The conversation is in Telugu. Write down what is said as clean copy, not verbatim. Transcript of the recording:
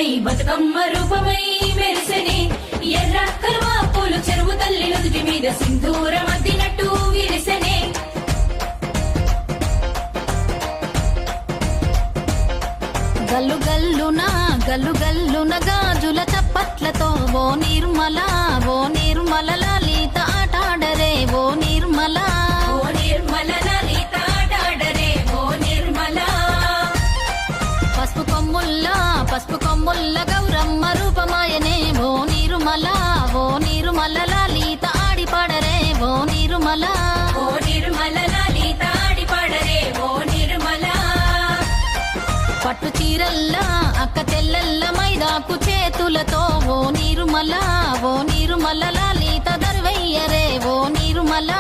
రూపమై బతుకమ్మ రూపమై మెరిసెనే ఎర్ర కలువ పూలు చెరువు తల్లి నుదుటి మీద సింధూరం అద్దినట్టు విరిసెనే గల్లు గల్లున గాజుల చప్పట్లతో ఓ నిర్మల లలిత ఆటాడరే ఓ నిర్మల లలిత ఆటాడరే ఓ నిర్మల పసుపు కొమ్ముల్ల గౌరమ్మ రూపమాయనే ఓ నిర్మల లలిత ఆడి పాడరే ఓ నిర్మల లలిత ఆడి పాడరే ఓ నిర్మల పట్టు చీరల్లా అక్క తెల్లల్ల మైదాకు చేతులతో ఓ నిర్మల లలిత దర్వయ్యరే ఓ నిర్మల